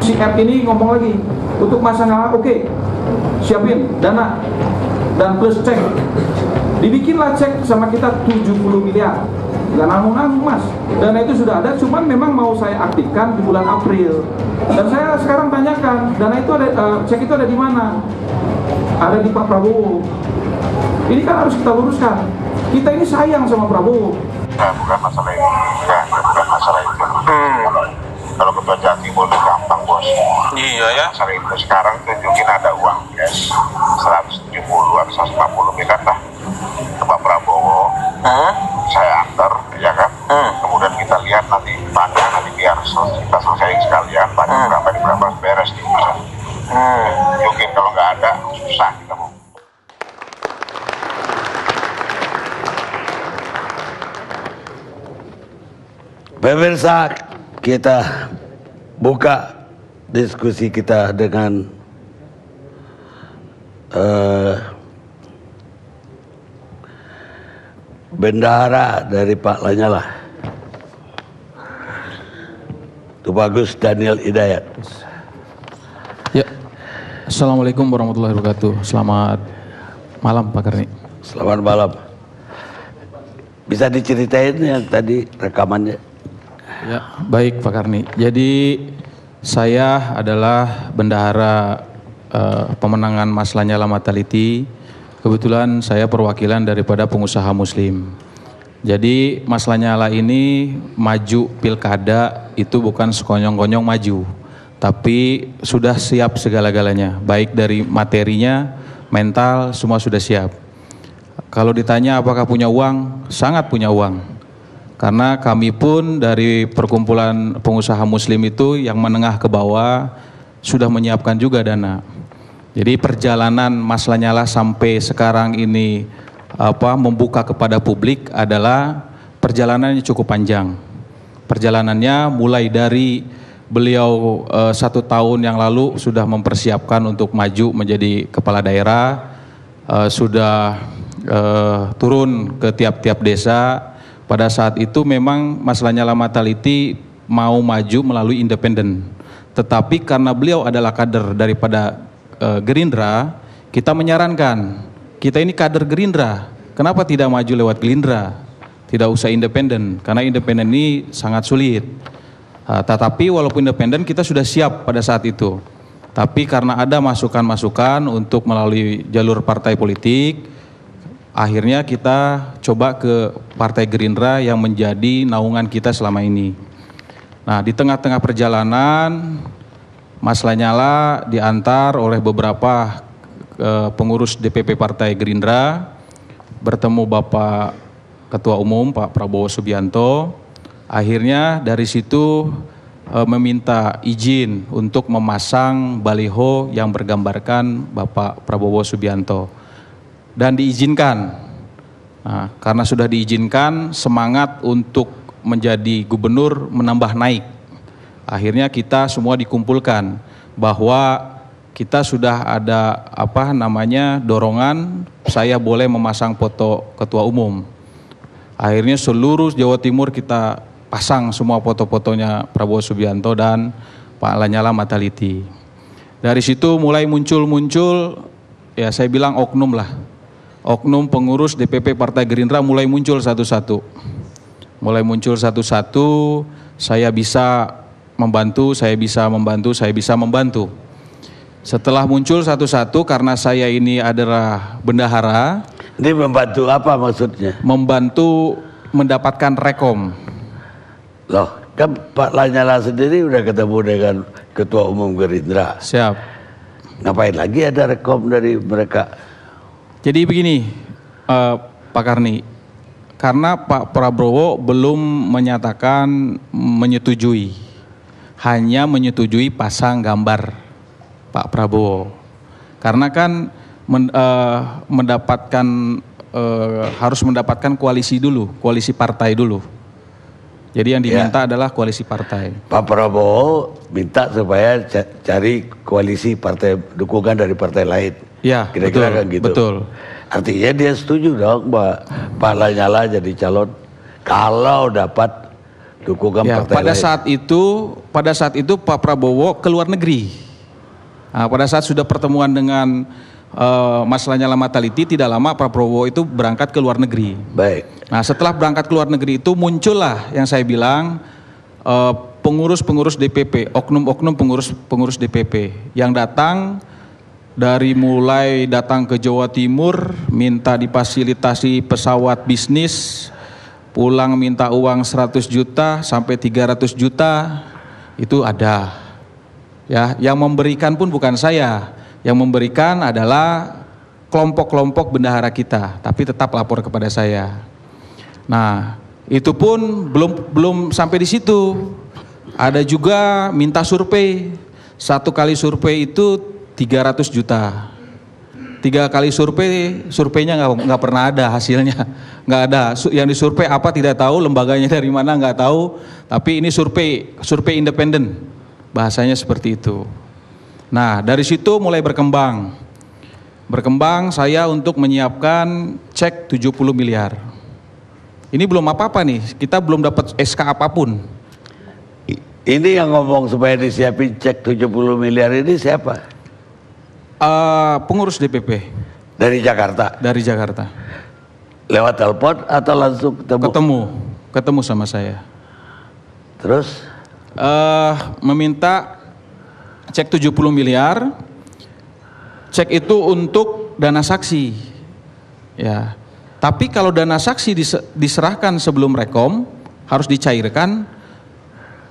si app ini ngomong lagi untuk Mas Lanyala, oke, siapin dana dan plus cek. Dibikinlah cek sama kita 70 miliar. Nggak nanggung-nanggung Mas. Dana itu sudah ada, cuman memang mau saya aktifkan di bulan April. Dan saya sekarang tanyakan, dana itu ada, cek itu ada di mana? Ada di Pak Prabowo. Ini kan harus kita luruskan. Kita ini sayang sama Prabowo. Nah, bukan masalah itu. Bukan masalah itu. Kalau ketua Jatim boleh gampang, Bos. Iya ya. Masalah itu sekarang tunjukin ada uang cash 170 atau 150 miliar lah ke Pak Prabowo. Saya antar, ya kan? Kemudian kita lihat nanti banyak, nanti biar kita selesai sekalian, banyak berapa beres di urusan. Mungkin kalau nggak ada, susah kita mau. Pemirsa, kita buka diskusi kita dengan bendahara dari Pak Lanyala, Tubagus Daniel Hidayat. Ya, Assalamualaikum warahmatullahi wabarakatuh. Selamat malam Pak Karni. Selamat malam. Bisa diceritain yang tadi rekamannya? Ya, baik Pak Karni. Jadi saya adalah bendahara pemenangan Mas Lanyala Mataliti. Kebetulan saya perwakilan daripada pengusaha Muslim. Jadi Mas Lanyala ini maju pilkada itu bukan sekonyong-konyong maju, tapi sudah siap segala-galanya, baik dari materinya, mental, semua sudah siap. Kalau ditanya apakah punya uang, sangat punya uang. Karena kami pun dari perkumpulan pengusaha Muslim itu yang menengah ke bawah sudah menyiapkan juga dana. Jadi perjalanan Mas Lanyala sampai sekarang ini membuka kepada publik adalah perjalanannya cukup panjang. Perjalanannya mulai dari beliau 1 tahun yang lalu sudah mempersiapkan untuk maju menjadi kepala daerah, sudah turun ke tiap-tiap desa. Pada saat itu memang Mas Lanyala Mataliti mau maju melalui independen. Tetapi karena beliau adalah kader daripada Gerindra, kita menyarankan, kita ini kader Gerindra, kenapa tidak maju lewat Gerindra? Tidak usah independen, karena independen ini sangat sulit. Tetapi walaupun independen kita sudah siap pada saat itu. Tapi karena ada masukan-masukan untuk melalui jalur partai politik, akhirnya kita coba ke Partai Gerindra yang menjadi naungan kita selama ini. Nah, di tengah-tengah perjalanan, Mas Lanyala diantar oleh beberapa pengurus DPP Partai Gerindra, bertemu Bapak Ketua Umum Pak Prabowo Subianto. Akhirnya dari situ meminta izin untuk memasang baliho yang bergambarkan Bapak Prabowo Subianto. Dan diizinkan. Nah, karena sudah diizinkan, semangat untuk menjadi gubernur menambah naik. Akhirnya kita semua dikumpulkan bahwa kita sudah ada dorongan saya boleh memasang foto ketua umum. Akhirnya seluruh Jawa Timur kita pasang semua foto-fotonya Prabowo Subianto dan Pak Lanyala Mataliti. Dari situ mulai muncul ya saya bilang oknum lah. Oknum pengurus DPP Partai Gerindra mulai muncul satu-satu. Saya bisa membantu. Setelah muncul satu-satu, karena saya ini adalah bendahara. Ini membantu apa maksudnya? Membantu mendapatkan rekom. Loh, kan Pak Lanyala sendiri udah ketemu dengan Ketua Umum Gerindra. Siap. Ngapain lagi ada rekom dari mereka? Jadi begini, Pak Karni, karena Pak Prabowo belum menyatakan menyetujui, hanya menyetujui pasang gambar Pak Prabowo. Karena kan harus mendapatkan koalisi dulu, koalisi partai dulu. Jadi yang diminta adalah koalisi partai. Pak Prabowo minta supaya cari koalisi partai, dukungan dari partai lain. Ya, kira-kira kan gitu. Betul. Artinya dia setuju dong Pak Lanyala jadi calon kalau dapat dukungan Ya, partai pada lain. pada saat itu Pak Prabowo ke luar negeri. Nah, pada saat sudah pertemuan dengan Mas Lanyala Mataliti, tidak lama Pak Prabowo itu berangkat ke luar negeri. Baik. Nah, setelah berangkat ke luar negeri itu muncullah yang saya bilang pengurus-pengurus DPP, oknum-oknum pengurus DPP yang datang dari mulai datang ke Jawa Timur, minta difasilitasi pesawat bisnis, pulang minta uang 100 juta sampai 300 juta, itu ada. Ya, yang memberikan pun bukan saya, yang memberikan adalah kelompok-kelompok bendahara kita, tapi tetap lapor kepada saya. Nah, itu pun belum sampai di situ. Ada juga minta survei. Satu kali survei itu 300 juta. 3 kali surveinya nggak pernah ada hasilnya, nggak ada. Yang disurvei apa tidak tahu, lembaganya dari mana nggak tahu. Tapi ini survei independen, bahasanya seperti itu. Nah, dari situ mulai berkembang saya untuk menyiapkan cek 70 miliar. Ini belum apa-apa nih, kita belum dapat SK apapun. Ini yang ngomong supaya disiapin cek 70 miliar ini siapa? Pengurus DPP. Dari Jakarta? Dari Jakarta. Lewat telepon atau langsung ketemu? Ketemu sama saya. Terus? Meminta cek 70 miliar. Cek itu untuk dana saksi. Ya. Tapi kalau dana saksi diserahkan sebelum rekom, harus dicairkan.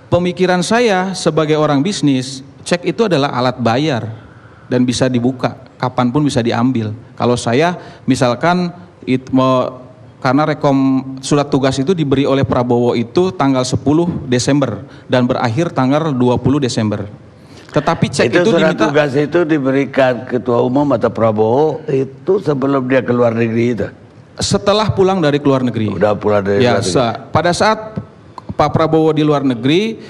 Pemikiran saya sebagai orang bisnis, cek itu adalah alat bayar dan bisa dibuka, kapanpun bisa diambil. Kalau saya misalkan karena rekom surat tugas itu diberi oleh Prabowo itu tanggal 10 Desember dan berakhir tanggal 20 Desember. Tetapi cek itu surat diminta, tugas itu diberikan Ketua Umum atau Prabowo itu sebelum dia keluar negeri itu? Setelah pulang dari keluar negeri. Udah pulang dari luar negeri. Pada saat Pak Prabowo di luar negeri,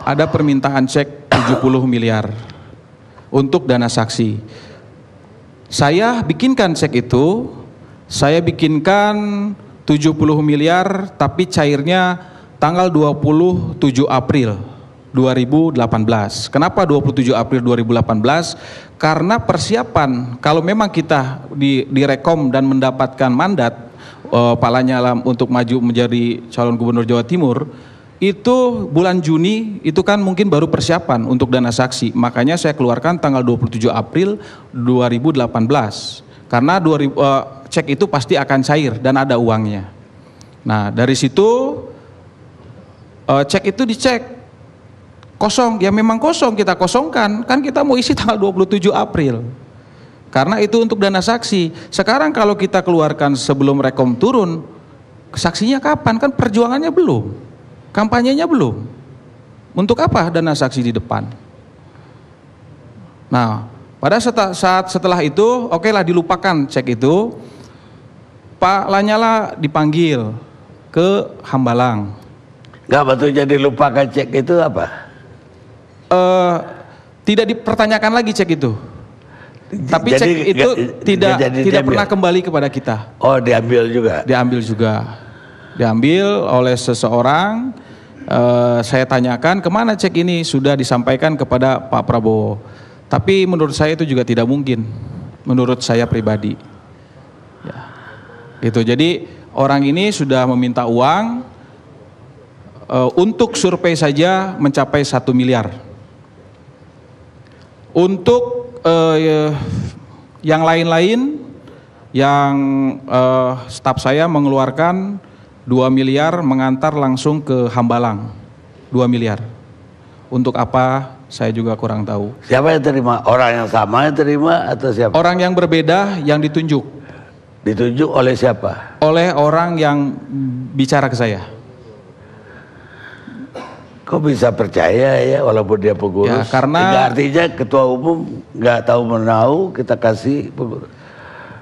ada permintaan cek 70 miliar untuk dana saksi. Saya bikinkan cek itu, saya bikinkan 70 miliar tapi cairnya tanggal 27 April 2018. Kenapa 27 April 2018? Karena persiapan, kalau memang kita direkom dan mendapatkan mandat Pak Lanyala untuk maju menjadi calon gubernur Jawa Timur, itu bulan Juni itu kan mungkin baru persiapan untuk dana saksi. Makanya saya keluarkan tanggal 27 April 2018. Karena cek itu pasti akan cair dan ada uangnya. Nah, dari situ cek itu dicek kosong, ya memang kosong, kita kosongkan. Kan kita mau isi tanggal 27 April. Karena itu untuk dana saksi. Sekarang kalau kita keluarkan sebelum rekom turun, saksinya kapan? Kan perjuangannya belum. Kampanyenya belum. Untuk apa dana saksi di depan? Nah, pada saat setelah itu, okelah dilupakan cek itu. Pak Lanyala dipanggil ke Hambalang. Nggak betulnya dilupakan cek itu apa? Tidak dipertanyakan lagi cek itu. Tapi jadi, cek itu tidak pernah kembali kepada kita. Oh, diambil juga? Diambil juga. Diambil oleh seseorang. Saya tanyakan kemana cek ini, sudah disampaikan kepada Pak Prabowo. Tapi menurut saya itu juga tidak mungkin, menurut saya pribadi. Ya. Gitu. Jadi orang ini sudah meminta uang untuk survei saja mencapai 1 miliar. Untuk yang lain-lain, yang staf saya mengeluarkan 2 miliar mengantar langsung ke Hambalang. 2 miliar. Untuk apa saya juga kurang tahu. Siapa yang terima? Orang yang sama yang terima atau siapa? Orang yang berbeda yang ditunjuk. Ditunjuk oleh siapa? Oleh orang yang bicara ke saya. Kok bisa percaya ya walaupun dia pengurus? Ya, karena nggak, artinya ketua umum nggak tahu menahu kita kasih pengurus.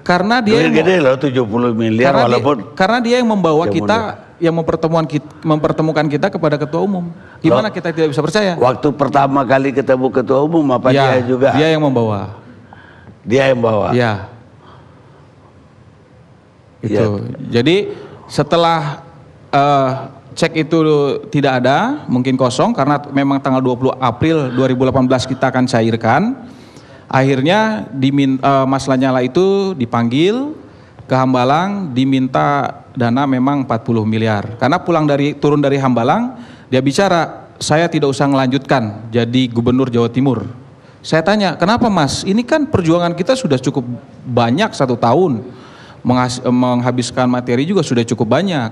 Karena dia yang gede loh 70 miliar walaupun karena dia yang membawa kita, yang mempertemukan kita kepada ketua umum. Gimana kita tidak bisa percaya? Waktu pertama kali ketemu ketua umum apa ya, dia juga? Dia yang membawa. Dia yang bawa. Ya. Itu. Ya. Jadi setelah cek itu tidak ada, mungkin kosong karena memang tanggal 20 April 2018 kita akan cairkan. Akhirnya Mas Lanyala itu dipanggil ke Hambalang, diminta dana memang 40 miliar. Karena turun dari Hambalang, dia bicara, saya tidak usah melanjutkan jadi gubernur Jawa Timur. Saya tanya, kenapa Mas? Ini kan perjuangan kita sudah cukup banyak 1 tahun, menghabiskan materi juga sudah cukup banyak.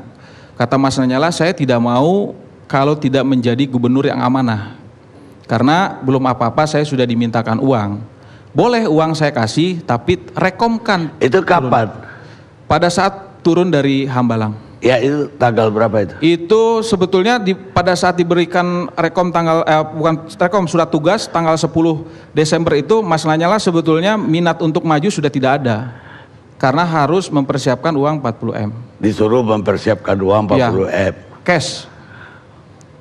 Kata Mas Lanyala, saya tidak mau kalau tidak menjadi gubernur yang amanah. Karena belum apa-apa saya sudah dimintakan uang. Boleh uang saya kasih, tapi rekomkan. Itu kapan? Pada saat turun dari Hambalang. Ya, itu tanggal berapa itu? Itu sebetulnya pada saat diberikan surat tugas tanggal 10 Desember itu, Mas Lanyala sebetulnya minat untuk maju sudah tidak ada. Karena harus mempersiapkan uang 40M. Disuruh mempersiapkan uang 40M. Cash.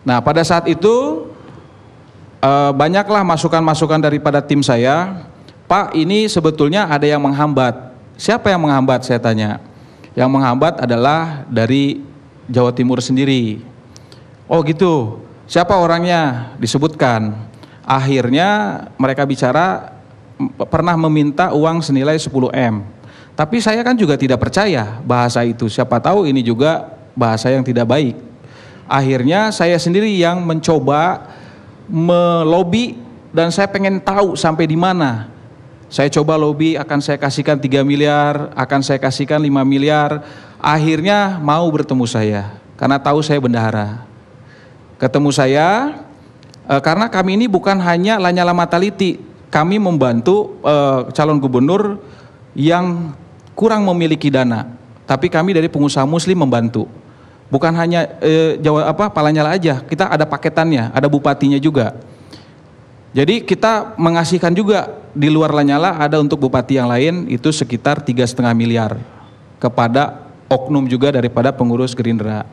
Nah, pada saat itu banyaklah masukan-masukan daripada tim saya. Pak, ini sebetulnya ada yang menghambat. Siapa yang menghambat, saya tanya. Yang menghambat adalah dari Jawa Timur sendiri. Oh gitu, siapa orangnya? Disebutkan. Akhirnya mereka bicara pernah meminta uang senilai 10M. Tapi saya kan juga tidak percaya bahasa itu. Siapa tahu ini juga bahasa yang tidak baik. Akhirnya saya sendiri yang mencoba melobi dan saya pengen tahu sampai di mana. Saya coba lobby, akan saya kasihkan 3 miliar, akan saya kasihkan 5 miliar. Akhirnya mau bertemu saya, karena tahu saya bendahara. Ketemu saya, karena kami ini bukan hanya Lanyala Mataliti. Kami membantu calon gubernur yang kurang memiliki dana. Tapi kami dari pengusaha muslim membantu. Bukan hanya Pak Lanyala aja, kita ada paketannya, ada bupatinya juga. Jadi kita mengasihkan juga di luar Lanyala ada untuk bupati yang lain itu sekitar 3,5 miliar kepada oknum juga daripada pengurus Gerindra.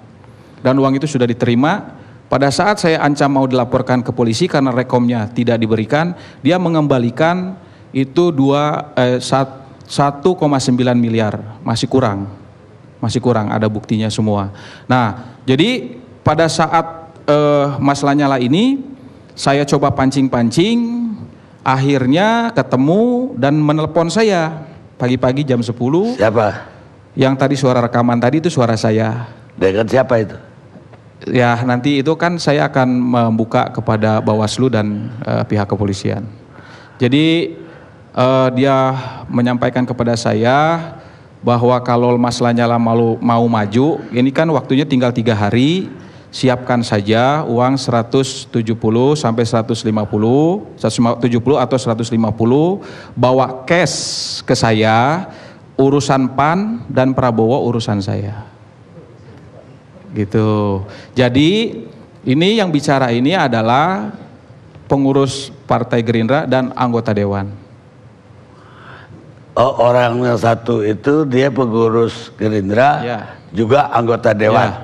Dan uang itu sudah diterima. Pada saat saya ancam mau dilaporkan ke polisi karena rekomnya tidak diberikan, dia mengembalikan itu 1,9 miliar, masih kurang, ada buktinya semua. Nah, jadi pada saat Mas Lanyala ini saya coba pancing-pancing, akhirnya ketemu dan menelpon saya pagi-pagi jam 10. Siapa? Yang tadi suara rekaman tadi itu suara saya. Dengan siapa itu? Ya nanti itu kan saya akan membuka kepada Bawaslu dan pihak kepolisian. Jadi dia menyampaikan kepada saya bahwa kalau Mas Lanyala mau maju, ini kan waktunya tinggal 3 hari. Siapkan saja uang 170 sampai 170 atau 150, bawa cash ke saya, urusan PAN dan Prabowo urusan saya. Gitu. Jadi ini yang bicara ini adalah pengurus Partai Gerindra dan anggota dewan. Oh, orang yang satu itu dia pengurus Gerindra, ya, juga anggota dewan. Ya,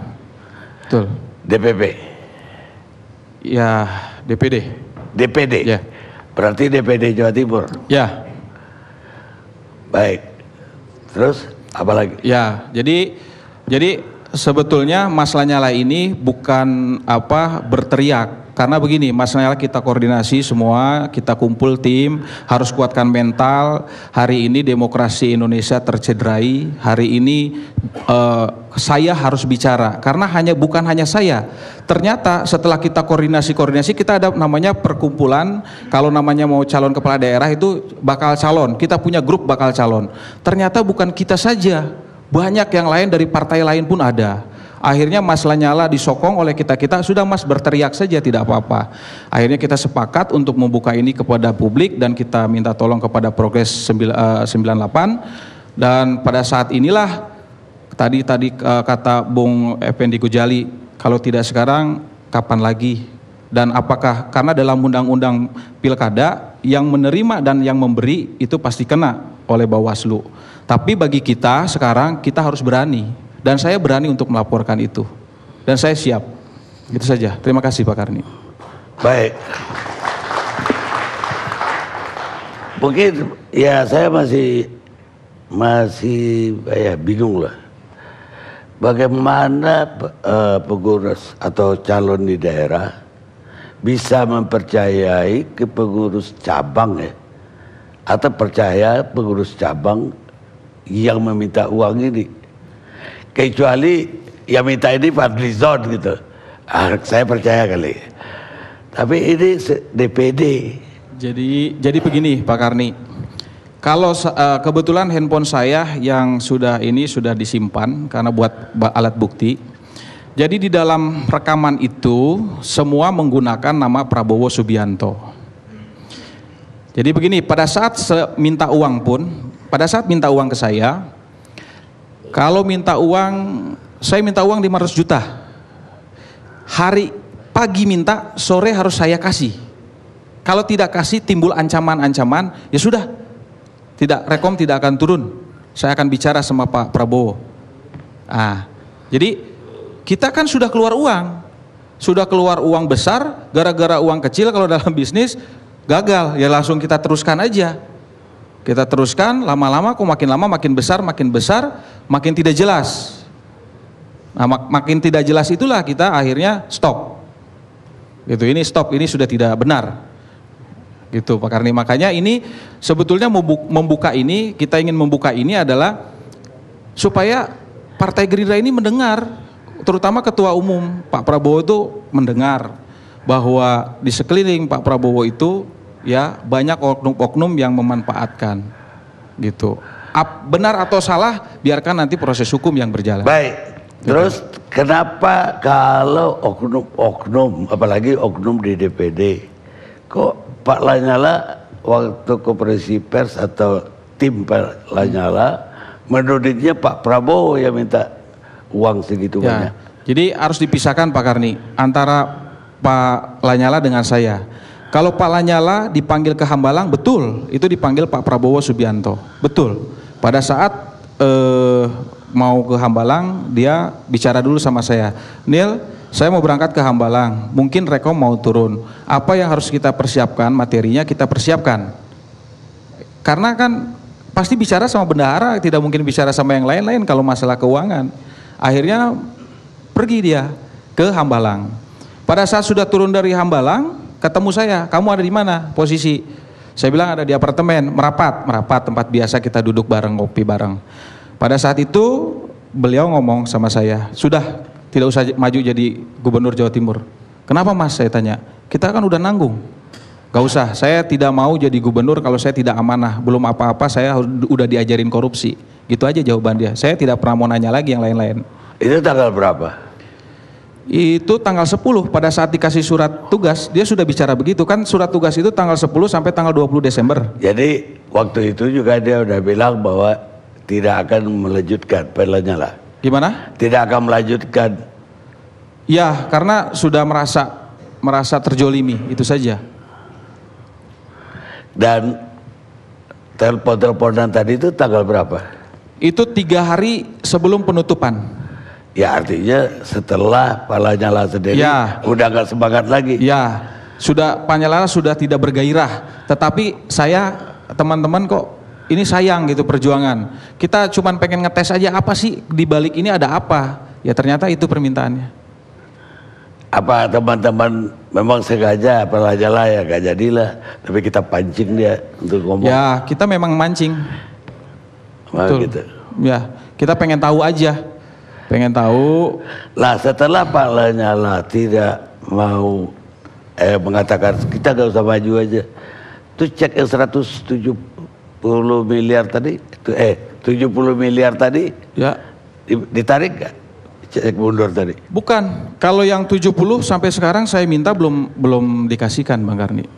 betul. DPP. Ya, DPD. DPD. Ya. Berarti DPD Jawa Timur. Ya. Baik. Terus apa lagi? Ya, jadi sebetulnya Mas Lanyala ini bukan berteriak. Karena begini, Mas Lanyala kita koordinasi semua, kita kumpul tim, harus kuatkan mental. Hari ini demokrasi Indonesia tercederai. Hari ini saya harus bicara, karena bukan hanya saya. Ternyata setelah kita koordinasi kita ada namanya perkumpulan. Kalau namanya mau calon kepala daerah itu bakal calon. Kita punya grup bakal calon. Ternyata bukan kita saja, banyak yang lain dari partai lain pun ada. Akhirnya Mas Lanyala disokong oleh kita, sudah Mas berteriak saja tidak apa-apa. Akhirnya kita sepakat untuk membuka ini kepada publik dan kita minta tolong kepada Progres 98. Dan pada saat inilah tadi kata Bung Effendi Gujali, kalau tidak sekarang kapan lagi? Dan apakah karena dalam undang-undang pilkada yang menerima dan yang memberi itu pasti kena oleh Bawaslu. Tapi bagi kita sekarang kita harus berani. Dan saya berani untuk melaporkan itu. Dan saya siap. Itu saja. Terima kasih Pak Karni. Baik. Mungkin ya saya masih bingung lah. bagaimana pengurus atau calon di daerah bisa mempercayai ke pengurus cabang ya, atau percaya pengurus cabang yang meminta uang ini, kecuali yang minta ini Fadlizon gitu, saya percaya kali. Tapi ini DPD. Jadi begini Pak Karni, kalau kebetulan handphone saya yang sudah disimpan karena buat alat bukti. Jadi di dalam rekaman itu semua menggunakan nama Prabowo Subianto. Jadi begini, pada saat minta uang pun, pada saat minta uang ke saya, kalau minta uang, saya minta uang 500 juta. Hari pagi minta, sore harus saya kasih. Kalau tidak kasih timbul ancaman-ancaman, ya sudah, Rekom tidak akan turun. Saya akan bicara sama Pak Prabowo. Jadi kita kan sudah keluar uang besar, gara-gara uang kecil kalau dalam bisnis gagal, ya langsung kita teruskan aja. Kita teruskan, lama-lama kok makin lama makin besar, makin tidak jelas. Nah, makin tidak jelas itulah kita akhirnya stop. Gitu, ini stop, ini sudah tidak benar. Gitu Pak Karni, makanya ini sebetulnya kita ingin membuka ini adalah supaya Partai Gerindra ini mendengar, terutama Ketua Umum Pak Prabowo itu mendengar bahwa di sekeliling Pak Prabowo itu ya banyak oknum-oknum yang memanfaatkan gitu. Benar atau salah biarkan nanti proses hukum yang berjalan. Baik. Terus kenapa kalau oknum, apalagi oknum di DPD, kok Pak Lanyala waktu konferensi pers atau tim Pak Lanyala menudingnya Pak Prabowo yang minta uang segitu banyak. Jadi harus dipisahkan Pak Karni antara Pak Lanyala dengan saya. Kalau Pak Lanyala dipanggil ke Hambalang, betul, itu dipanggil Pak Prabowo Subianto, betul. Pada saat mau ke Hambalang, dia bicara dulu sama saya. Nil, saya mau berangkat ke Hambalang, mungkin Rekom mau turun. Apa yang harus kita persiapkan, materinya kita persiapkan. Karena kan pasti bicara sama bendahara, tidak mungkin bicara sama yang lain-lain kalau masalah keuangan. Akhirnya pergi dia ke Hambalang. Pada saat sudah turun dari Hambalang, ketemu saya, kamu ada di mana posisi? Saya bilang ada di apartemen, merapat tempat biasa kita duduk bareng, ngopi bareng. Pada saat itu beliau ngomong sama saya, sudah tidak usah maju jadi gubernur Jawa Timur. Kenapa Mas? Saya tanya. Kita kan udah nanggung. Gak usah, saya tidak mau jadi gubernur kalau saya tidak amanah. Belum apa-apa saya udah diajarin korupsi. Gitu aja jawaban dia. Saya tidak pernah mau nanya lagi yang lain-lain. Itu tanggal berapa? Itu tanggal 10 pada saat dikasih surat tugas. Dia sudah bicara begitu kan, surat tugas itu tanggal 10 sampai tanggal 20 Desember. Jadi waktu itu juga dia udah bilang bahwa tidak akan melanjutkan Pak Lanyala. Gimana? Tidak akan melanjutkan. Ya, karena sudah merasa terjolimi, itu saja. Dan telepon-teleponan tadi itu tanggal berapa? Itu 3 hari sebelum penutupan. Ya artinya setelah Pak Lanyala sendiri udah gak semangat lagi. Ya, Pak Lanyala sudah tidak bergairah. Tetapi saya, teman-teman kok ini sayang gitu perjuangan. Kita cuma pengen ngetes aja apa sih di balik ini ada apa. Ya ternyata itu permintaannya. Apa teman-teman memang sengaja Pak Lanyala ya gak jadilah. Tapi kita pancing dia untuk ngomong. Ya kita memang mancing. Betul. Gitu. Ya, kita pengen tahu aja, pengen tahu. Lah setelah Pak Lanyala tidak mau mengatakan kita gak usah maju aja, itu cek yang 170 miliar tadi, 70 miliar tadi, ya ditarik gak? Cek mundur tadi. Bukan, kalau yang 70 sampai sekarang saya minta belum dikasihkan Bang Karni.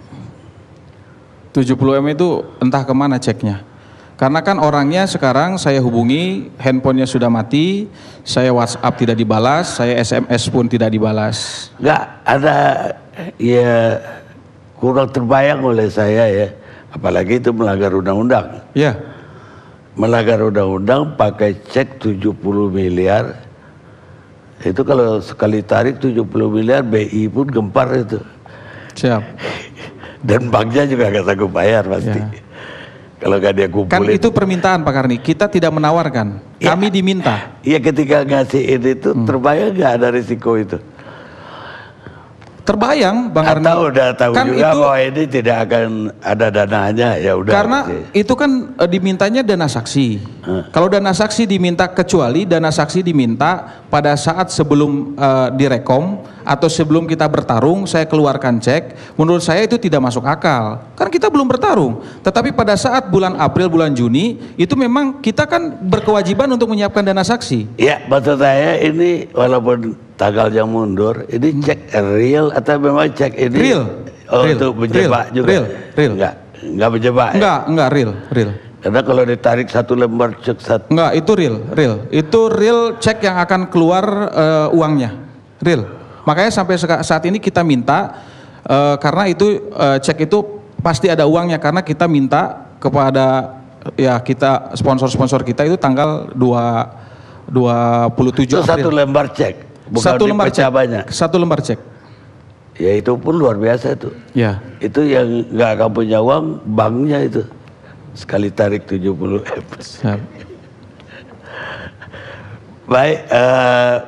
70 M itu entah kemana ceknya. Karena kan orangnya sekarang saya hubungi, handphonenya sudah mati, saya WhatsApp tidak dibalas, saya SMS pun tidak dibalas. Nggak ada, ya kurang terbayang oleh saya ya, apalagi itu melanggar undang-undang. Ya. Melanggar undang-undang pakai cek 70 miliar, itu kalau sekali tarik 70 miliar BI pun gempar itu. Siap. Dan banknya juga nggak sanggup bayar pasti. Ya. Kalau nggak dia kumpulin. Kan itu permintaan Pak Karni, kita tidak menawarkan, kami diminta. Iya, ketika ngasihin itu terbayang nggak ada risiko itu? Terbayang Bang Karni. Atau udah tahu kan juga itu, bahwa ini tidak akan ada dananya, ya udah. karena itu kan dimintanya dana saksi. Kalau dana saksi diminta, kecuali dana saksi diminta pada saat sebelum direkom atau sebelum kita bertarung, saya keluarkan cek. Menurut saya itu tidak masuk akal. Kan kita belum bertarung. Tetapi pada saat bulan April, bulan Juni, itu memang kita kan berkewajiban untuk menyiapkan dana saksi. Ya, maksud saya ini walaupun tanggalnya mundur, ini cek real atau memang cek ini Real. Oh, Real. untuk menjebak Real. juga? Real. Enggak menjebak. Enggak real. Karena kalau ditarik satu lembar cek satu. Enggak, itu real. Itu real cek yang akan keluar uangnya. Real. Makanya sampai saat ini kita minta karena itu cek itu pasti ada uangnya, karena kita minta kepada ya kita sponsor kita itu tanggal 27 Itu April. satu lembar cek. Bukan Satu lembar cek. banyak. Satu lembar cek. Ya itu pun luar biasa itu. Ya. Itu yang nggak akan punya uang, banknya itu. Sekali tarik 70 M. Siap. Baik,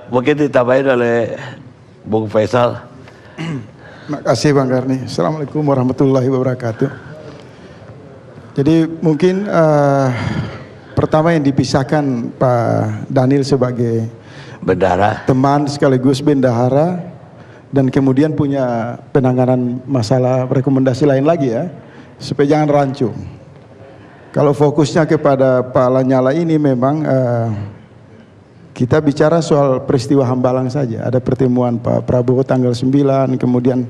mungkin ditambahin oleh Bung Faisal. Terima kasih Bang Karni. Assalamualaikum warahmatullahi wabarakatuh. Jadi mungkin pertama yang dipisahkan Pak Daniel sebagai Bendahara. teman sekaligus bendahara dan kemudian punya penanganan masalah rekomendasi lain lagi ya, supaya jangan rancu. Kalau fokusnya kepada Pak Lanyala ini memang kita bicara soal peristiwa Hambalang saja. Ada pertemuan Pak Prabowo tanggal 9, kemudian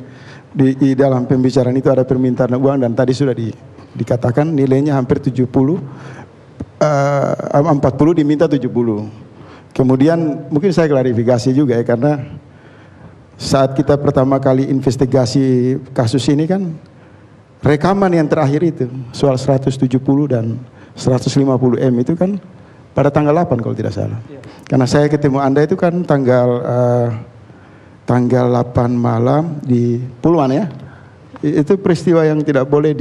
di dalam pembicaraan itu ada permintaan uang dan tadi sudah dikatakan nilainya hampir 70, 40 diminta 70. Kemudian mungkin saya klarifikasi juga ya, karena saat kita pertama kali investigasi kasus ini kan rekaman yang terakhir itu soal 170 dan 150 M itu kan pada tanggal 8 kalau tidak salah. Karena saya ketemu Anda itu kan tanggal 8 malam di Puluhan ya. Itu peristiwa yang tidak boleh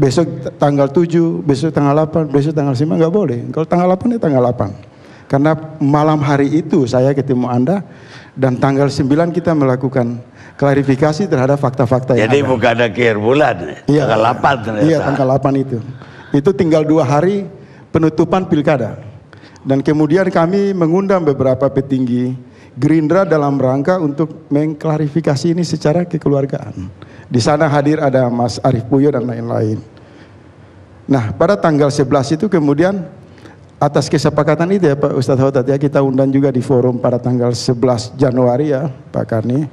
besok tanggal 7, besok tanggal 8, besok tanggal 9 nggak boleh. Kalau tanggal 8 ya tanggal 8. Karena malam hari itu saya ketemu Anda dan tanggal 9 kita melakukan klarifikasi terhadap fakta-fakta yang Jadi ada. bukan akhir bulan, Iya, tanggal 8 ternyata. Iya, tanggal 8 itu. Itu tinggal 2 hari penutupan pilkada. Dan kemudian kami mengundang beberapa petinggi Gerindra dalam rangka untuk mengklarifikasi ini secara kekeluargaan. Di sana hadir ada Mas Arief Puyo dan lain-lain. Nah, pada tanggal 11 itu kemudian atas kesepakatan itu ya Pak Ustadz Hotat ya, kita undang juga di forum pada tanggal 11 Januari ya Pak Karni.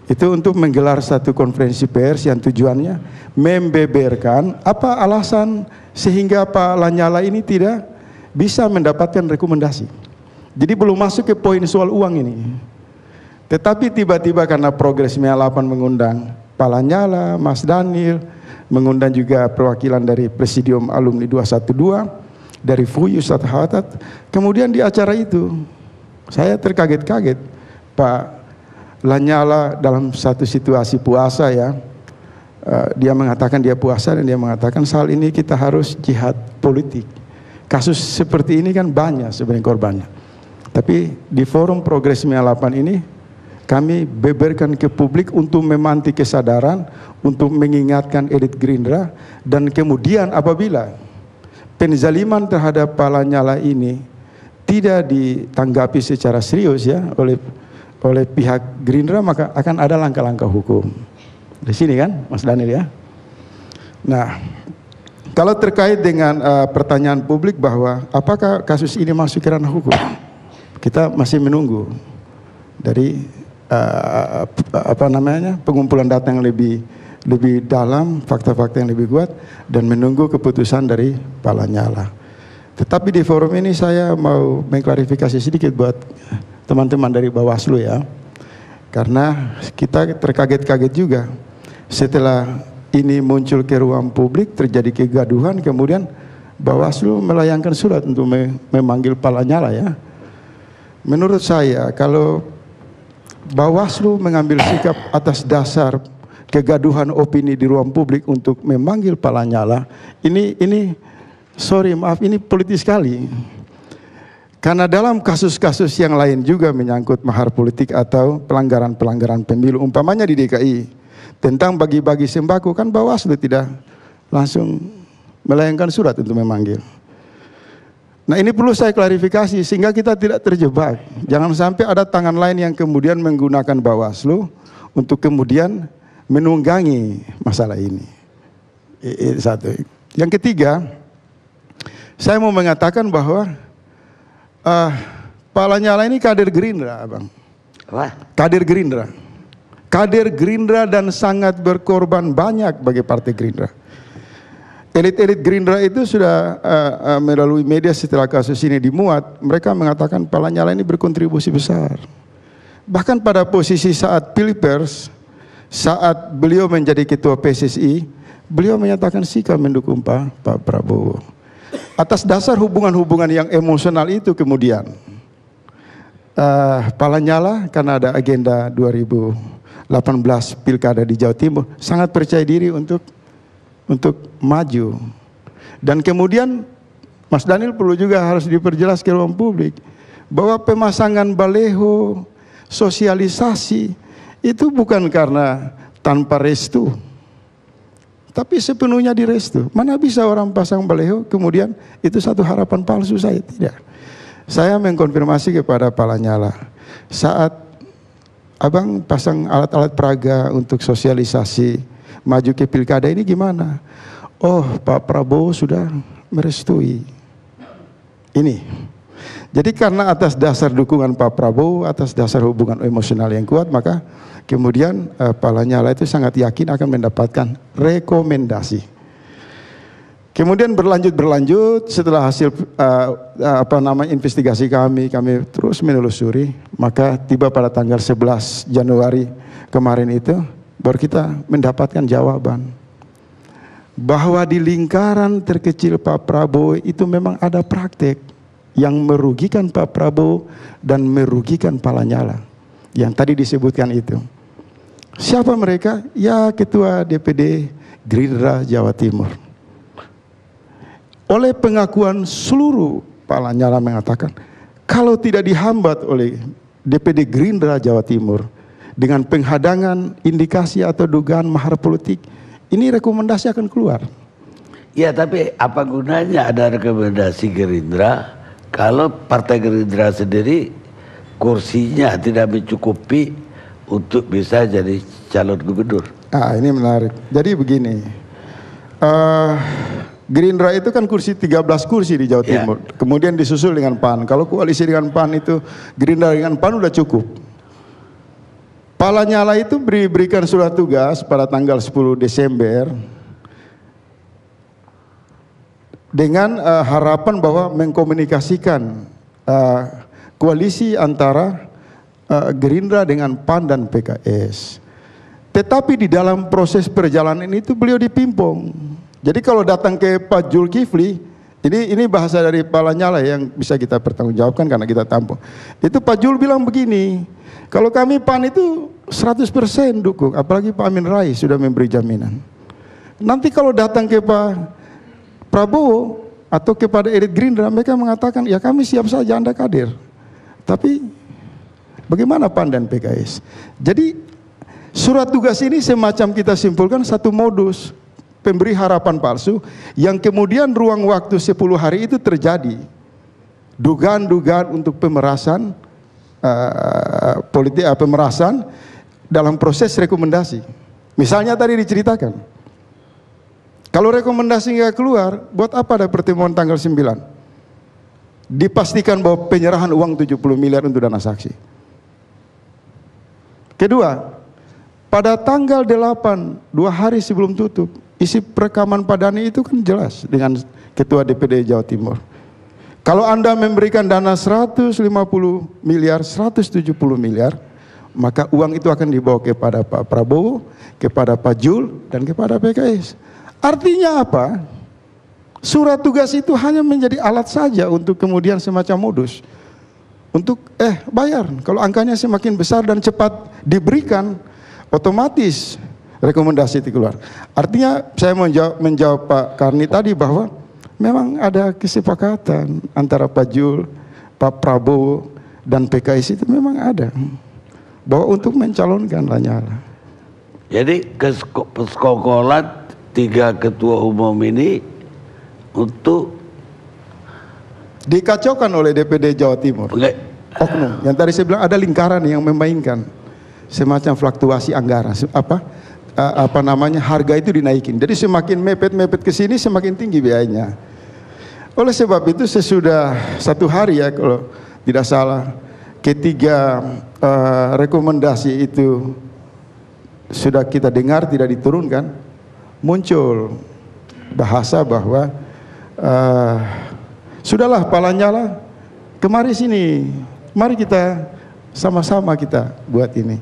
Itu untuk menggelar satu konferensi pers yang tujuannya membeberkan apa alasan sehingga Pak Lanyala ini tidak bisa mendapatkan rekomendasi. Jadi belum masuk ke poin soal uang ini. Tetapi tiba-tiba karena Progres 98 mengundang Pak Lanyala, Mas Daniel, mengundang juga perwakilan dari Presidium Alumni 212, dari FUI Ustadz Hatat. Kemudian di acara itu, saya terkaget-kaget, Pak Lanyala dalam satu situasi puasa ya, dia mengatakan dia puasa dan dia mengatakan soal ini kita harus jihad politik. Kasus seperti ini kan banyak sebenarnya korbannya. Tapi di forum Progres 98 ini, kami beberkan ke publik untuk memantik kesadaran, untuk mengingatkan elit Gerindra, dan kemudian apabila penzaliman terhadap Pak Lanyala ini tidak ditanggapi secara serius ya oleh pihak Gerindra, maka akan ada langkah-langkah hukum. Di sini kan, Mas Daniel ya. Nah, kalau terkait dengan pertanyaan publik bahwa apakah kasus ini masuk ke ranah hukum, kita masih menunggu dari pengumpulan data yang lebih dalam, fakta-fakta yang lebih kuat, dan menunggu keputusan dari Pak Lanyala. Tetapi di forum ini saya mau mengklarifikasi sedikit buat teman-teman dari Bawaslu ya, karena kita terkaget-kaget juga setelah ini muncul ke ruang publik, terjadi kegaduhan, kemudian Bawaslu melayangkan surat untuk memanggil Pak Lanyala ya. Menurut saya kalau Bawaslu mengambil sikap atas dasar kegaduhan opini di ruang publik untuk memanggil Pak Lanyala, ini sorry maaf, ini politis sekali. Karena dalam kasus-kasus yang lain juga menyangkut mahar politik atau pelanggaran-pelanggaran pemilu, umpamanya di DKI tentang bagi-bagi sembako, kan Bawaslu tidak langsung melayangkan surat untuk memanggil. Nah, ini perlu saya klarifikasi sehingga kita tidak terjebak. Jangan sampai ada tangan lain yang kemudian menggunakan Bawaslu untuk kemudian menunggangi masalah ini. Satu. Yang ketiga, saya mau mengatakan bahwa Pak Lanyala ini kader Gerindra, Abang. Apa? Kader Gerindra. Kader Gerindra dan sangat berkorban banyak bagi Partai Gerindra. Elit-elit Gerindra itu sudah melalui media setelah kasus ini dimuat, mereka mengatakan Pak Lanyala ini berkontribusi besar. Bahkan pada posisi saat Pilpres, saat beliau menjadi ketua PSSI, beliau menyatakan sikap mendukung Pak Prabowo. Atas dasar hubungan-hubungan yang emosional itu kemudian Pak Lanyala karena ada agenda 2018 Pilkada di Jawa Timur sangat percaya diri untuk maju. Dan kemudian Mas Daniel perlu juga harus diperjelas ke ruang publik bahwa pemasangan baleho, sosialisasi itu bukan karena tanpa restu, tapi sepenuhnya direstu. Mana bisa orang pasang baleho kemudian itu satu harapan palsu? Saya tidak. Saya mengkonfirmasi kepada Pak Lanyala saat Abang pasang alat-alat peraga untuk sosialisasi maju ke pilkada ini gimana? Oh, Pak Prabowo sudah merestui ini. Jadi karena atas dasar dukungan Pak Prabowo, atas dasar hubungan emosional yang kuat, maka kemudian Pak Lanyala itu sangat yakin akan mendapatkan rekomendasi. Kemudian berlanjut setelah hasil investigasi kami terus menelusuri, maka tiba pada tanggal 11 Januari kemarin itu baru kita mendapatkan jawaban bahwa di lingkaran terkecil Pak Prabowo itu memang ada praktek yang merugikan Pak Prabowo dan merugikan Pak Lanyala yang tadi disebutkan itu. Siapa mereka? Ya, Ketua DPD Gerindra Jawa Timur. Oleh pengakuan seluruh, Pak Lanyala mengatakan kalau tidak dihambat oleh DPD Gerindra Jawa Timur dengan penghadangan, indikasi atau dugaan mahar politik, ini rekomendasi akan keluar. Ya, tapi apa gunanya ada rekomendasi Gerindra kalau Partai Gerindra sendiri kursinya tidak mencukupi untuk bisa jadi calon gubernur? Ah, ini menarik. Jadi begini, Gerindra itu kan 13 kursi di Jawa Timur, kemudian disusul dengan PAN. Kalau koalisi dengan PAN itu Gerindra dengan PAN udah cukup. Pak Lanyala itu diberikan surat tugas pada tanggal 10 Desember dengan harapan bahwa mengkomunikasikan koalisi antara Gerindra dengan PAN dan PKS. Tetapi di dalam proses perjalanan itu beliau dipimpong. Jadi kalau datang ke Pak Zulkifli, ini bahasa dari Pak Lanyala yang bisa kita pertanggungjawabkan karena kita tampung. Itu Pak Jul bilang begini, kalau kami PAN itu 100% dukung, apalagi Pak Amin Rais sudah memberi jaminan. Nanti kalau datang ke Pak Prabowo atau kepada elit Gerindra, mereka mengatakan, ya kami siap saja Anda kader. Tapi bagaimana PAN dan PKS? Jadi surat tugas ini semacam kita simpulkan satu modus pemberi harapan palsu yang kemudian ruang waktu 10 hari itu terjadi dugaan-dugaan untuk pemerasan politik, pemerasan dalam proses rekomendasi. Misalnya tadi diceritakan, kalau rekomendasi nggak keluar, buat apa ada pertemuan tanggal 9? Dipastikan bahwa penyerahan uang 70 miliar untuk dana saksi. Kedua, pada tanggal 8, 2 hari sebelum tutup, isi perekaman Pak Dhani itu kan jelas dengan Ketua DPD Jawa Timur. Kalau Anda memberikan dana 150 miliar, 170 miliar, maka uang itu akan dibawa kepada Pak Prabowo, kepada Pak Jul, dan kepada PKS. Artinya apa? Surat tugas itu hanya menjadi alat saja untuk kemudian semacam modus. Untuk bayar, kalau angkanya semakin besar dan cepat diberikan, otomatis rekomendasi itu keluar. Artinya saya menjawab Pak Karni tadi bahwa memang ada kesepakatan antara Pak Jul, Pak Prabowo dan PKS itu memang ada bahwa untuk mencalonkan Lanyala. Jadi kesekongkolan 3 ketua umum ini untuk dikacaukan oleh DPD Jawa Timur. Oknum. Yang tadi saya bilang ada lingkaran yang memainkan semacam fluktuasi anggaran. Harga itu dinaikin. Jadi semakin mepet ke sini semakin tinggi biayanya. Oleh sebab itu sesudah 1 hari ya kalau tidak salah, ketiga rekomendasi itu sudah kita dengar tidak diturunkan, muncul bahasa bahwa sudahlah Pak Lanyala, kemari sini, mari kita sama-sama kita buat ini.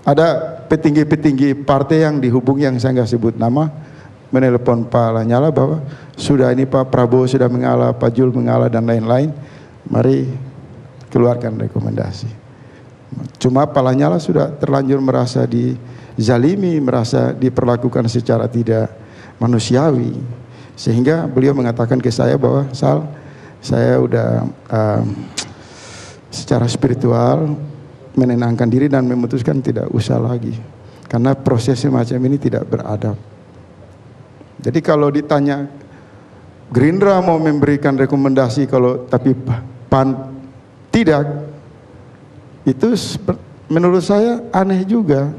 Ada petinggi-petinggi partai yang dihubungi yang saya nggak sebut nama, menelepon Pak Lanyala bahwa sudah ini Pak Prabowo sudah mengalah, Pak Jul mengalah dan lain-lain, mari keluarkan rekomendasi. Cuma Pak Lanyala sudah terlanjur merasa dizalimi, merasa diperlakukan secara tidak manusiawi, sehingga beliau mengatakan ke saya bahwa Sal, saya udah secara spiritual menenangkan diri dan memutuskan tidak usah lagi karena proses semacam ini tidak beradab. Jadi kalau ditanya Gerindra mau memberikan rekomendasi tapi PAN tidak, itu menurut saya aneh juga.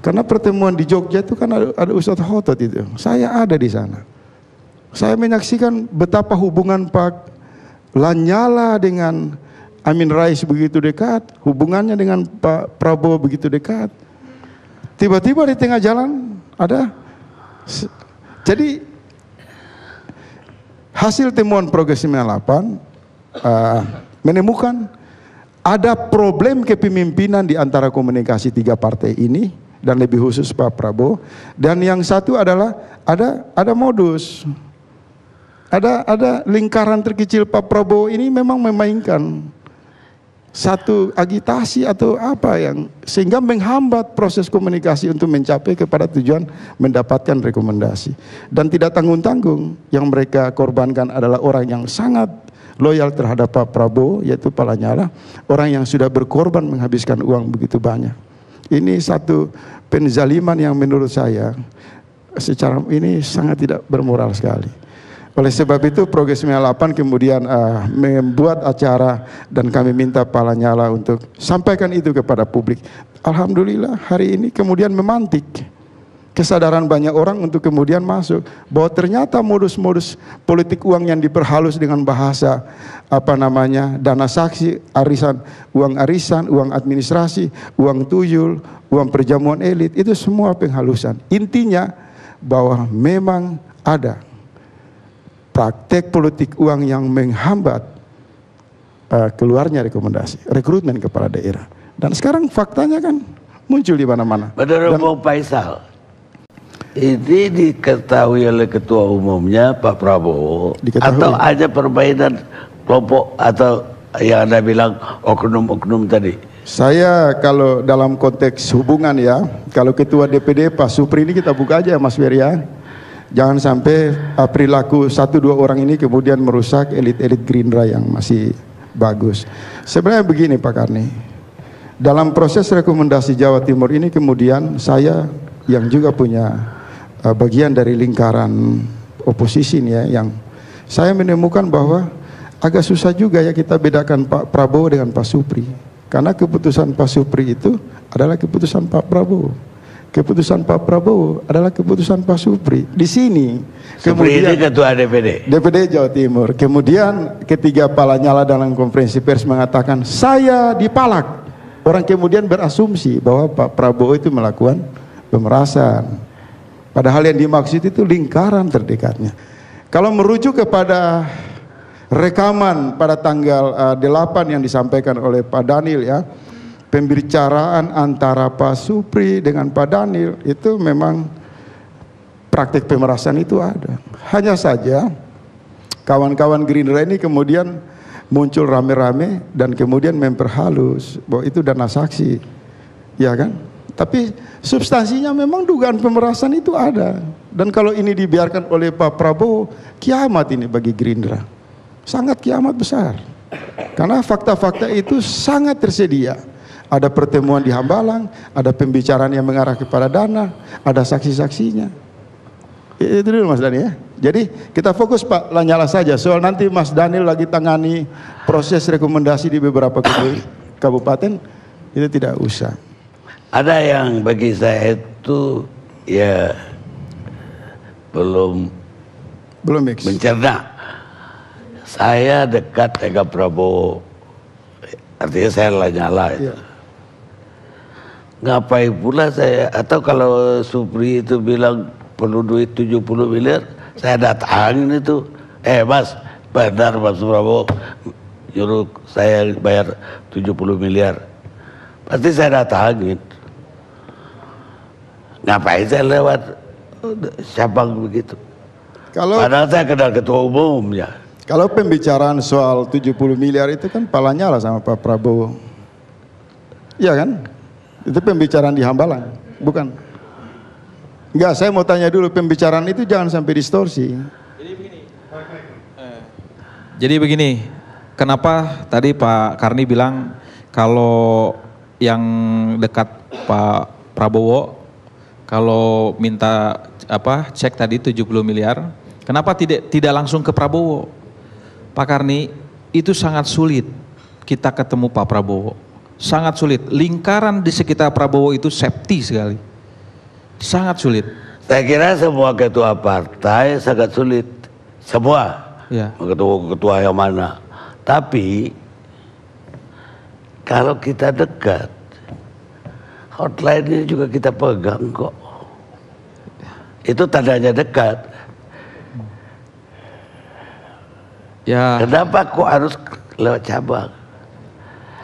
Karena pertemuan di Jogja itu kan ada Ustadz Khotot itu. Saya ada di sana. Saya menyaksikan betapa hubungan Pak Lanyala dengan Amin Rais begitu dekat, hubungannya dengan Pak Prabowo begitu dekat. Tiba-tiba di tengah jalan ada. Jadi hasil temuan Progres 98 menemukan ada problem kepemimpinan di antara komunikasi 3 partai ini dan lebih khusus Pak Prabowo. Dan yang satu adalah ada modus. Ada lingkaran terkecil Pak Prabowo ini memang memainkan satu agitasi atau apa yang sehingga menghambat proses komunikasi untuk mencapai kepada tujuan mendapatkan rekomendasi. Dan tidak tanggung-tanggung, yang mereka korbankan adalah orang yang sangat loyal terhadap Pak Prabowo, yaitu Pak Lanyala, orang yang sudah berkorban menghabiskan uang begitu banyak. Ini satu penzaliman yang menurut saya secara ini sangat tidak bermoral sekali. Oleh sebab itu Progres 98 kemudian membuat acara dan kami minta Pak Lanyala untuk sampaikan itu kepada publik. Alhamdulillah hari ini kemudian memantik kesadaran banyak orang untuk kemudian masuk bahwa ternyata modus-modus politik uang yang diperhalus dengan bahasa dana saksi, uang arisan, uang administrasi, uang tuyul, uang perjamuan elit, itu semua penghalusan. Intinya bahwa memang ada praktek politik uang yang menghambat keluarnya rekomendasi rekrutmen kepala daerah. Dan sekarang faktanya kan muncul di mana-mana. Menurut Bung Faisal, ini diketahui oleh ketua umumnya Pak Prabowo atau hanya permainan kelompok atau yang Anda bilang oknum-oknum tadi? Saya kalau dalam konteks hubungan ya, kalau ketua DPD Pak Supri ini kita buka aja Mas Ferry ya. Jangan sampai perilaku 1-2 orang ini kemudian merusak elit-elit Gerindra yang masih bagus. Sebenarnya begini Pak Karni, dalam proses rekomendasi Jawa Timur ini kemudian saya yang juga punya bagian dari lingkaran oposisi nih ya, yang saya menemukan bahwa agak susah juga ya kita bedakan Pak Prabowo dengan Pak Supri. Karena keputusan Pak Supri itu adalah keputusan Pak Prabowo. Keputusan Pak Prabowo adalah keputusan Pak Supri. Di sini kemudian ini ketua DPD Jawa Timur. Kemudian ketika Pak Lanyala dalam konferensi pers mengatakan saya dipalak, orang kemudian berasumsi bahwa Pak Prabowo itu melakukan pemerasan. Padahal yang dimaksud itu lingkaran terdekatnya. Kalau merujuk kepada rekaman pada tanggal 8 yang disampaikan oleh Pak Daniel ya, pembicaraan antara Pak Supri dengan Pak Daniel itu memang praktik pemerasan itu ada. Hanya saja kawan-kawan Gerindra ini kemudian muncul rame-rame dan kemudian memperhalus bahwa itu dana saksi, ya kan? Tapi substansinya memang dugaan pemerasan itu ada. Dan kalau ini dibiarkan oleh Pak Prabowo, kiamat ini bagi Gerindra. Sangat kiamat besar. Karena fakta-fakta itu sangat tersedia. Ada pertemuan di Hambalang, ada pembicaraan yang mengarah kepada dana, ada saksi-saksinya. Itu dulu Mas Dani ya. Jadi kita fokus Pak Lanyala saja. Soal nanti Mas Daniel lagi tangani proses rekomendasi di beberapa kabupaten, itu tidak usah. Ada yang bagi saya itu ya belum mencerna. Saya dekat dengan Prabowo, artinya saya Lanyala itu. Ya. Ngapain pula saya, atau kalau Supri itu bilang perlu duit 70 miliar, saya datangin itu. Mas, benar Mas Prabowo nyuruh saya bayar 70 miliar. Pasti saya datangin. Ngapain saya lewat Sabang begitu? Padahal saya kenal ketua umumnya. Kalau pembicaraan soal 70 miliar itu kan Pak Lanyala sama Pak Prabowo. Iya kan? Itu pembicaraan di Hambalang, bukan? Enggak, saya mau tanya dulu, pembicaraan itu jangan sampai distorsi. Jadi begini, kenapa tadi Pak Karni bilang kalau yang dekat Pak Prabowo kalau minta cek tadi 70 miliar, kenapa tidak langsung ke Prabowo? Pak Karni, itu sangat sulit kita ketemu Pak Prabowo. Sangat sulit. Lingkaran di sekitar Prabowo itu septi sekali. Sangat sulit. Saya kira semua ketua partai sangat sulit. Semua. Ya. Ketua yang mana. Tapi kalau kita dekat, hotline-nya juga kita pegang kok. Itu tandanya dekat. Ya. Kenapa kok harus lewat cabang?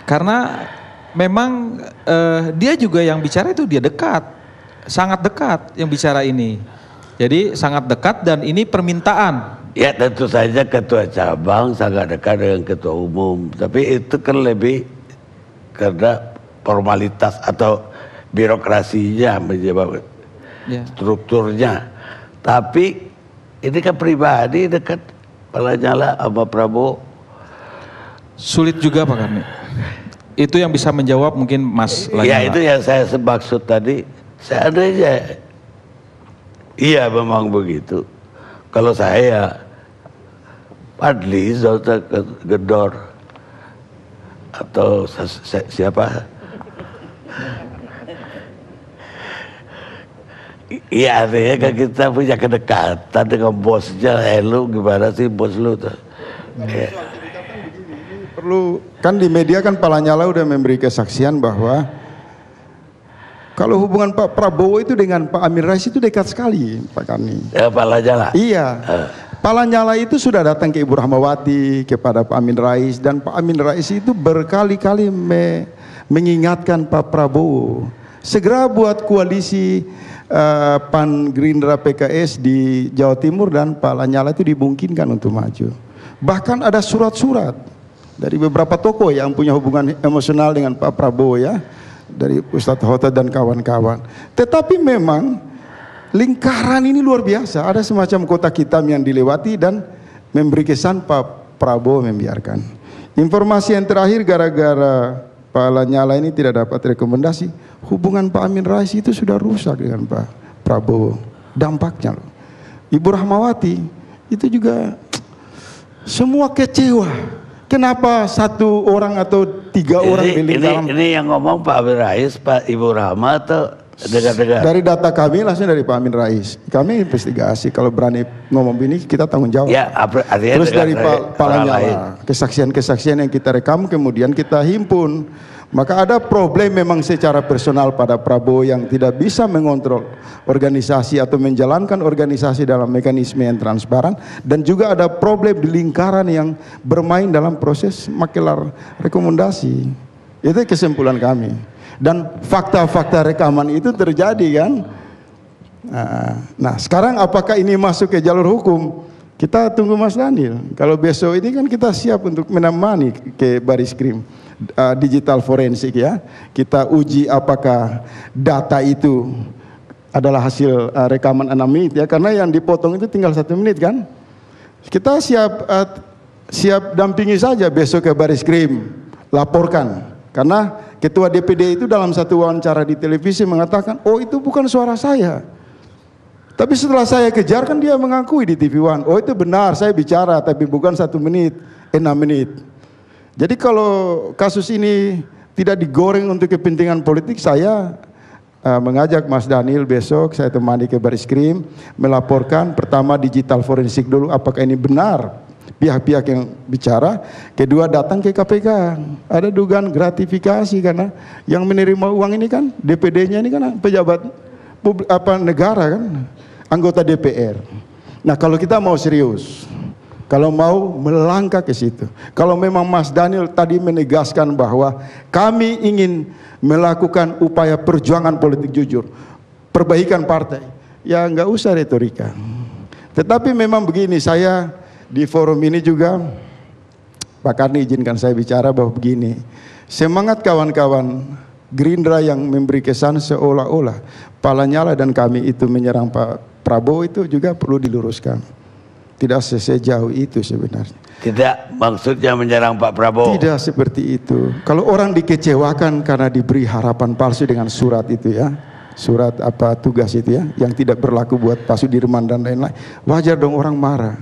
Karena memang dia juga yang bicara itu dia dekat, sangat dekat yang bicara ini. Jadi sangat dekat dan ini permintaan. Ya tentu saja ketua cabang sangat dekat dengan ketua umum. Tapi itu kan lebih karena formalitas atau birokrasinya menjawab strukturnya. Tapi ini kan pribadi dekat Pak Lanyala sama Prabowo. Sulit juga Pak Karni. Itu yang bisa menjawab mungkin Mas Lanyala. Ya itu yang saya maksud tadi. Seandainya iya memang begitu. Kalau saya Fadli Zon Gedor atau siapa? Iya artinya kan kita punya kedekatan dengan bosnya. Lu gimana sih bos lu tuh? Ya. Perlu kan di media kan Pak Lanyala udah memberi kesaksian bahwa kalau hubungan Pak Prabowo itu dengan Pak Amin Rais itu dekat sekali Pak Karni. Ya Pak Lanyala. Iya. Pak Lanyala itu sudah datang ke Ibu Rahmawati, kepada Pak Amin Rais, dan Pak Amin Rais itu berkali-kali mengingatkan Pak Prabowo segera buat koalisi PAN Gerindra PKS di Jawa Timur, dan Pak Lanyala itu dimungkinkan untuk maju. Bahkan ada surat-surat dari beberapa tokoh yang punya hubungan emosional dengan Pak Prabowo ya, dari Ustadz Hota dan kawan-kawan. Tetapi memang lingkaran ini luar biasa, ada semacam kotak hitam yang dilewati dan memberi kesan Pak Prabowo membiarkan. Informasi yang terakhir, gara-gara Pak Lanyala ini tidak dapat rekomendasi, hubungan Pak Amin Rais itu sudah rusak dengan Pak Prabowo. Dampaknya loh. Ibu Rahmawati itu juga semua kecewa. Kenapa satu orang atau tiga orang ini yang ngomong Pak Amin Rais, Pak Ibu Rahma atau dengar-dengar? Dari data kami langsung dari Pak Amin Rais. Kami investigasi, kalau berani ngomong ini kita tanggung jawab. Ya, terus dari Pak Lanyala, kesaksian-kesaksian yang kita rekam kemudian kita himpun. Maka ada problem memang secara personal pada Prabowo yang tidak bisa mengontrol organisasi atau menjalankan organisasi dalam mekanisme yang transparan, dan juga ada problem di lingkaran yang bermain dalam proses makelar rekomendasi. Itu kesimpulan kami. Dan fakta-fakta rekaman itu terjadi kan. Nah sekarang apakah ini masuk ke jalur hukum? Kita tunggu Mas Daniel. Kalau besok ini kan kita siap untuk menemani ke Baris Krim. digital forensik ya. Kita uji apakah data itu adalah hasil rekaman 6 menit ya, karena yang dipotong itu tinggal 1 menit kan. Kita siap dampingi saja besok ke Baris Krim, laporkan. Karena ketua DPD itu dalam satu wawancara di televisi mengatakan, oh itu bukan suara saya. Tapi setelah saya kejar kan dia mengakui di TV One, oh itu benar saya bicara tapi bukan 1 menit, 6 menit. Jadi kalau kasus ini tidak digoreng untuk kepentingan politik, saya mengajak Mas Daniel besok saya temani ke Baris Krim, melaporkan pertama digital forensik dulu apakah ini benar pihak-pihak yang bicara, kedua datang ke KPK, ada dugaan gratifikasi karena yang menerima uang ini kan DPD-nya ini kan pejabat negara kan, anggota DPR. Nah kalau kita mau serius, kalau mau melangkah ke situ, kalau memang Mas Daniel tadi menegaskan bahwa kami ingin melakukan upaya perjuangan politik jujur, perbaikan partai, ya nggak usah retorika. Tetapi memang begini, saya di forum ini juga, Pak Karni izinkan saya bicara bahwa begini, semangat kawan-kawan Gerindra yang memberi kesan seolah-olah Pak Lanyala dan kami itu menyerang Pak Prabowo itu juga perlu diluruskan. Tidak sejauh itu sebenarnya. Tidak maksudnya menyerang Pak Prabowo. Tidak seperti itu. Kalau orang dikecewakan karena diberi harapan palsu dengan surat itu ya, surat tugas itu ya, yang tidak berlaku buat Pak Sudirman dan lain-lain, wajar dong orang marah.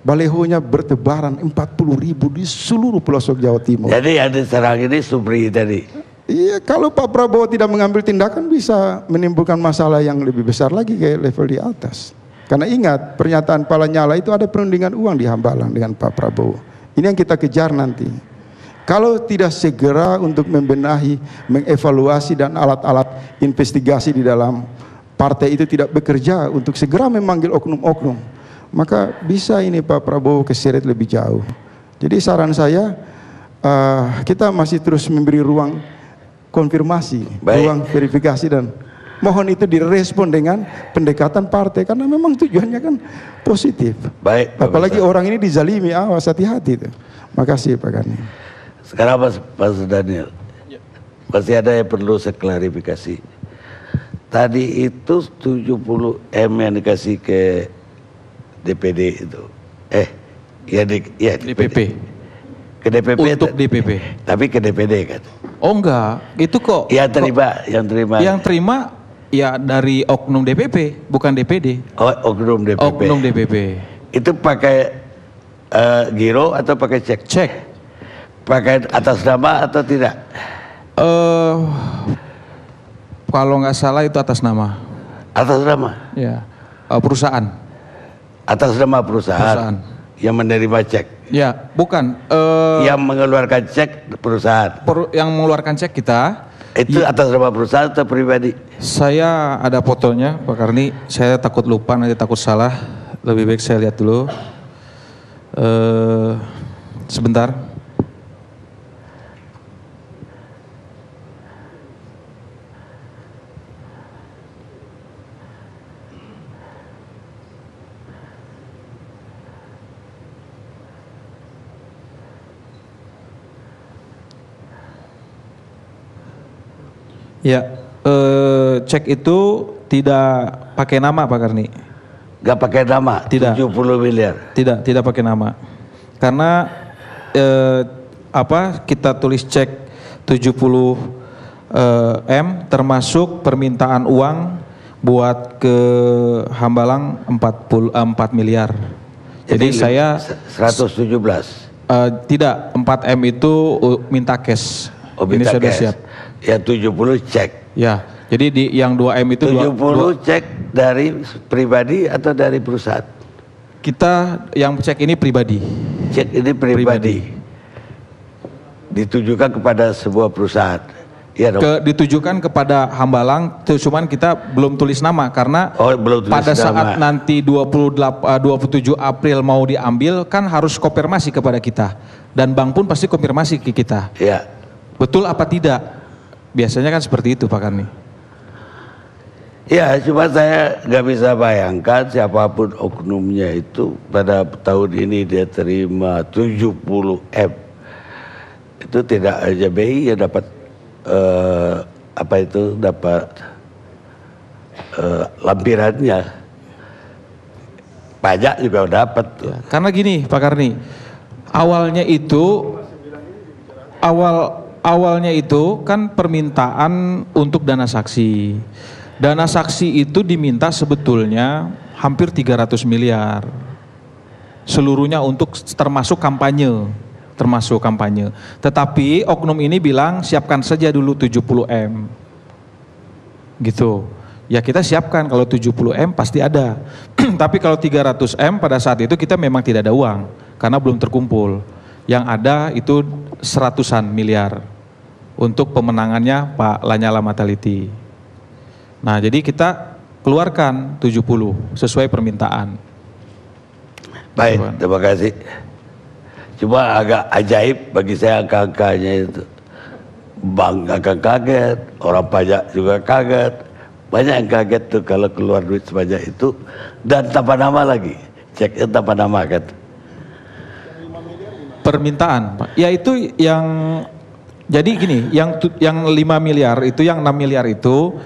Balehonya bertebaran 40.000 di seluruh pelosok Jawa Timur. Jadi yang diserang ini Supri tadi. Iya, kalau Pak Prabowo tidak mengambil tindakan bisa menimbulkan masalah yang lebih besar lagi ke level di atas. Karena ingat, pernyataan Pak Lanyala itu ada perundingan uang di Hambalang dengan Pak Prabowo. Ini yang kita kejar nanti. Kalau tidak segera untuk membenahi, mengevaluasi dan alat-alat investigasi di dalam partai itu tidak bekerja untuk segera memanggil oknum-oknum, maka bisa ini Pak Prabowo keseret lebih jauh. Jadi saran saya, kita masih terus memberi ruang konfirmasi, ruang verifikasi, dan mohon itu direspon dengan pendekatan partai karena memang tujuannya kan positif. Baik, apalagi orang ini dizalimi, awas hati-hati itu. Makasih Pak Karni. Sekarang Pak Daniel, masih ada yang perlu saya klarifikasi. Tadi itu 70M yang dikasih ke DPD itu, DPP. Ke DPP untuk DPP. Tapi ke DPD kan? Oh enggak, itu kok. Yang terima ya dari oknum DPP, bukan DPD. Oh, oknum DPP. Oknum DPP. Itu pakai giro atau pakai cek? Cek. Pakai atas nama atau tidak? Kalau nggak salah itu atas nama. Atas nama? Ya. Perusahaan. Atas nama perusahaan. Yang menerima cek. Ya, bukan. Yang mengeluarkan cek perusahaan. Yang mengeluarkan cek kita. Itu atas nama perusahaan atau pribadi? Saya ada fotonya, Pak Karni. Saya takut lupa, nanti takut salah. Lebih baik saya lihat dulu. Sebentar. Ya, cek itu tidak pakai nama Pak Karni. Gak pakai nama? Tidak. 70 miliar? Tidak pakai nama. Karena kita tulis cek 70M termasuk permintaan uang buat ke Hambalang 4 miliar. Jadi saya 117. Tidak, 4M itu minta cash. Oh, minta ini sudah cash. siap. Ya 70 cek. Ya, jadi di yang 2M itu 70 cek dari pribadi atau dari perusahaan? Kita yang cek ini pribadi. Cek ini pribadi. Ditujukan kepada sebuah perusahaan. Iya dong. Ditujukan kepada Hambalang, cuman kita belum tulis nama karena belum tulis pada saat nama. nanti 27 April mau diambil kan harus konfirmasi kepada kita. Dan bank pun pasti konfirmasi ke kita. Iya. Betul apa tidak? Biasanya kan seperti itu Pak Karni. Ya, cuma saya nggak bisa bayangkan siapapun oknumnya itu pada tahun ini dia terima 70M. itu tidak hanya BI yang dapat dapat lampirannya, pajak juga dapat. Ya, karena gini Pak Karni, awalnya itu kan permintaan untuk dana saksi. Dana saksi itu diminta sebetulnya hampir 300 miliar. Seluruhnya untuk termasuk kampanye. Tetapi oknum ini bilang siapkan saja dulu 70M. Gitu. Ya kita siapkan, kalau 70M pasti ada. Tapi kalau 300M pada saat itu kita memang tidak ada uang karena belum terkumpul. Yang ada itu 100-an miliar untuk pemenangannya Pak Lanyala Mataliti. Nah, jadi kita keluarkan 70 sesuai permintaan. Baik, terima kasih. Cuma agak ajaib bagi saya angka-angkanya itu. Bank agak kaget, orang pajak juga kaget. Banyak yang kaget tuh kalau keluar duit sebanyak itu. Dan tanpa nama lagi, ceknya tanpa nama kan. Permintaan, Pak. Ya itu yang, jadi gini, yang 5 miliar itu, yang 6 miliar itu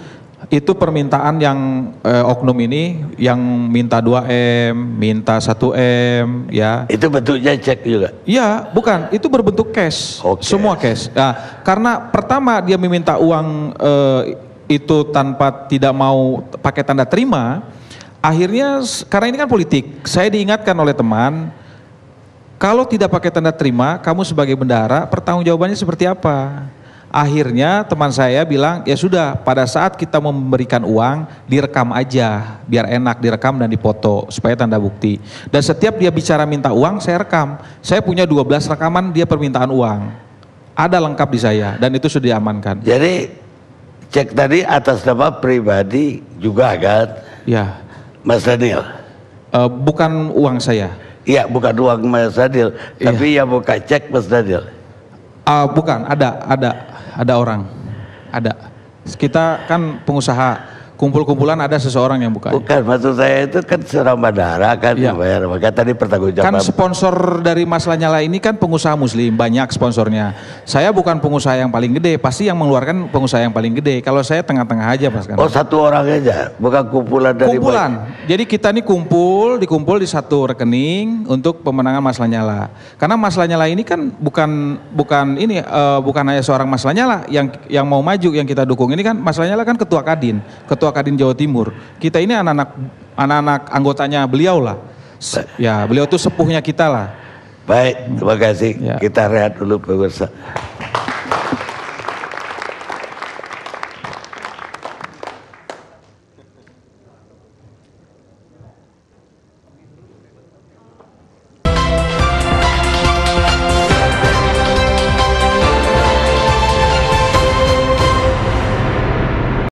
permintaan yang oknum ini yang minta 2M, minta 1M, ya. Itu bentuknya cek juga? Iya, bukan, itu berbentuk cash, semua cash. Nah, karena pertama dia meminta uang itu tanpa tidak mau pakai tanda terima, akhirnya karena ini kan politik, saya diingatkan oleh teman, kalau tidak pakai tanda terima, kamu sebagai bendahara pertanggungjawabannya seperti apa? Akhirnya teman saya bilang, ya sudah, pada saat kita memberikan uang, direkam aja, biar enak direkam dan dipoto, supaya tanda bukti. Dan setiap dia bicara minta uang, saya rekam. Saya punya 12 rekaman dia permintaan uang. Ada lengkap di saya, dan itu sudah diamankan. Jadi cek tadi atas nama pribadi juga kan? Ya. Mas Daniel? Bukan uang saya. Iya, bukan uang Mas Daniel, tapi yang buka cek Mas Daniel. Bukan, ada orang, ada. Kita kan pengusaha, kumpul-kumpulan ada seseorang yang buka. Bukan, maksud saya itu kan seorang bandara kan yang bayar, maka tadi pertanggungjawaban. Kan sponsor dari Mas Lanyala ini kan pengusaha muslim, banyak sponsornya. Saya bukan pengusaha yang paling gede, pasti yang mengeluarkan pengusaha yang paling gede. Kalau saya tengah-tengah aja Mas. Oh, satu orang aja, bukan kumpulan dari kumpulan. Jadi kita ini dikumpul di satu rekening untuk pemenangan Mas Lanyala. Karena Mas Lanyala ini kan bukan hanya seorang Mas Lanyala yang mau maju, yang kita dukung ini kan Mas Lanyala kan ketua Kadin Jawa Timur. Kita ini anak-anak anggotanya beliau lah. Ya, beliau tuh sepuhnya kita lah. Baik, terima kasih. Ya. Kita rehat dulu pemirsa.